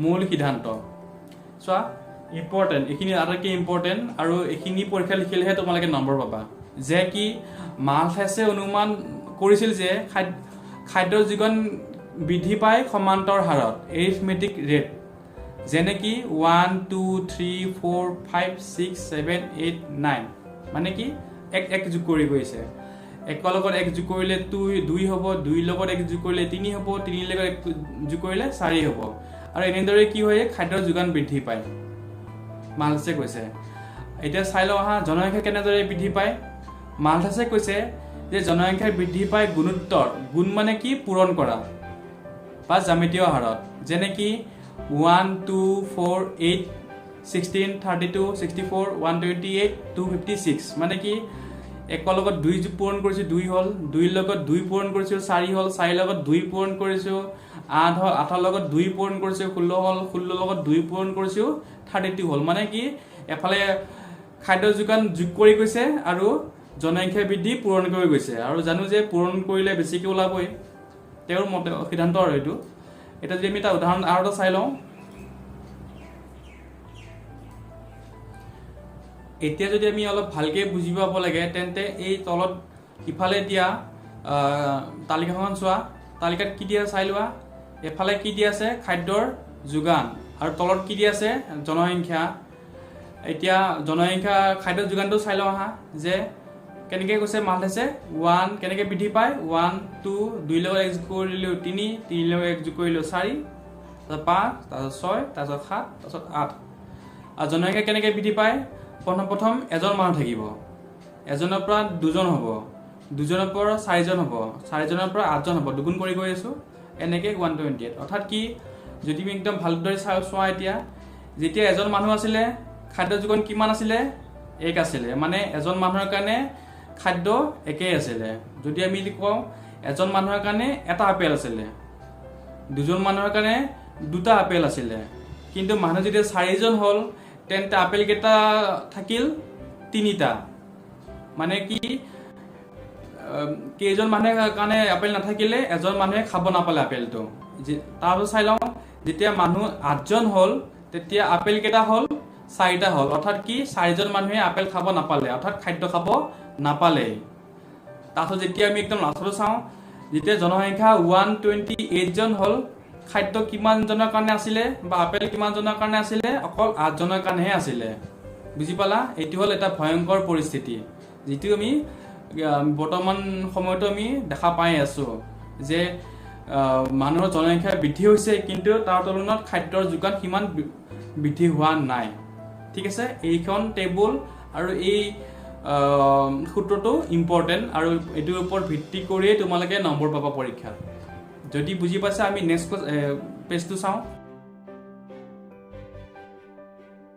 মূল সিদ্ধান্ত চোৱা ইম্পৰ্টেণ্ট এইখিনি আটাইতকৈ ইম্পৰ্টেণ্ট আৰু এইখিনি পৰীক্ষা লিখিলেহে তোমালোকে নম্বৰ পাবা যে কি মালথাছে অনুমান কৰিছিল যে খাদ্যৰ যোগান বৃদ্ধি পায় সমান্তৰ হাৰত এৰিথমেটিক ৰেট যেনে কি 1 2 3 4 5 6 7 8 9 মানে কি এক যোগ কৰি গৈছে একৰ লগত এক যোগ কৰিলে 2 হ'ব 2 লগত এক যোগ কৰিলে 3 হ'ব 3 লগত এক যোগ কৰিলে 4 হ'ব আৰু এনেদৰে কি হয় খাদ্যৰ যোগান বৃদ্ধি পায় মালথাছে কৈছে এতিয়া চাই লওঁ হা জনসংখ্যা কেনেদৰে বৃদ্ধি পায় মালথাছে কৈছে যে জনসংখ্যা বৃদ্ধি পায় গুণোত্তৰ গুণ মানে কি পূৰণ কৰা বা জ্যামিতীয় হাৰত যেনে কি 1 2 4 8 16 32 64 128 256 মানে কি একৰ লগত 2 যোগ পূৰণ কৰিছো 2 হ'ল 2 লগত 2 পূৰণ কৰিছো 4 হ'ল 4 লগত 2 পূৰণ কৰিছো 8 হ'ল 8 লগত 2 পূৰণ কৰিছো 16 হ'ল 16 লগত 2 পূৰণ কৰিছো 32 হ'ল মানে কি এফালে খাদ্য যোগান যোগ কৰি গৈছে আৰু জনসংখ্যা বৃদ্ধি পূৰণ কৰি গৈছে আৰু জানো যে পূৰণ কৰিলে বেছিকৈ ওলাবই তেওঁৰ মতে সিদ্ধান্ত আৰু এইটো এটা যদি আমি এটা উদাহৰণ আৰু এটা চাই লওঁ এতিয়া যদি আমি অলপ ভালকৈ বুজি পাব লাগে তেন্তে এই তলত ইফালে দিয়া তালিকাখন চোৱা তালিকাত কি দিয়া চাই লোৱা এফালে কি দিয়া আছে খাদ্যৰ যোগান আৰু তলত কি দিয়া আছে জনসংখ্যা এতিয়া জনসংখ্যা খাদ্যৰ যোগানটো চাই লওঁ আহা যে কেনেকৈ কৈছে মালথাছে 1 কেনেকৈ বৃদ্ধি পায় 1 2 2 লগত এক যোগ কৰিলোঁ 3 3 লগত এক যোগ কৰিলোঁ 4 তাৰপিছত 5 তাৰপিছত 6 তাৰপিছত 7 তাৰপিছত 8 আৰু জনসংখ্যা কেনেকৈ বৃদ্ধি পায় প্ৰথম এজন মানুহ থাকিব এজনৰ পৰা দুজন হ'ব দুজনৰ পৰা চাৰিজন হ'ব চাৰিজনৰ পৰা আঠজন হ'ব দুগুণ কৰি গৈ আছোঁ এনেকৈ 128 অৰ্থাৎ কি যদি আমি একদম ভালদৰে চোৱা এতিয়া যেতিয়া এজন মানুহ আছিলে খাদ্য যোগান কিমান আছিলে 1 আছিলে মানে এজন মানুহৰ কাৰণে খাদ্য একেই আছিলে যদি আমি কওঁ এজন মানুহৰ কাৰণে এটা আপেল আছিলে দুজন মানুহৰ কাৰণে দুটা আপেল আছিলে কিন্তু মানুহ যেতিয়া 4জন হ'ল তেন্তে আপেল কেইটা থাকিল 3টা মানে কি কেইজন মানুহৰ কাৰণে আপেল নাথাকিলে এজন মানুহে খাব নাপালে আপেলটো তাৰপিছত চাই লওঁ যেতিয়া মানুহ 8জন হ'ল তেতিয়া আপেল কেইটা হ'ল 4টা হ'ল অৰ্থাৎ কি 4জন মানুহে আপেল খাব নাপালে অৰ্থাৎ খাদ্য খাব নাপালে তাৰপিছত যেতিয়া আমি একদম লাষ্টত চাওঁ যেতিয়া জনসংখ্যা 128জন হ'ল খাদ্য কিমানজনৰ কাৰণে আছিলে বা আপেল কিমানজনৰ কাৰণে আছিলে অকল 8জনৰ কাৰণেহে আছিলে বুজি পালা এইটো হ'ল এটা ভয়ংকৰ পৰিস্থিতি যিটো আমি বৰ্তমান সময়তো আমি দেখা পাই আছোঁ যে মানুহৰ জনসংখ্যা বৃদ্ধি হৈছে কিন্তু তাৰ তুলনাত খাদ্যৰ যোগান সিমান বৃদ্ধি হোৱা নাই ঠিক আছে এইখন টেবুল আৰু এই সূত্ৰটো ইম্পৰ্টেণ্ট আৰু এইটোৰ ওপৰত ভিত্তি কৰিয়ে তোমালোকে নম্বৰ পাবা পৰীক্ষাত যদি বুজি পাইছা আমি নেক্সট পেজটো চাওঁ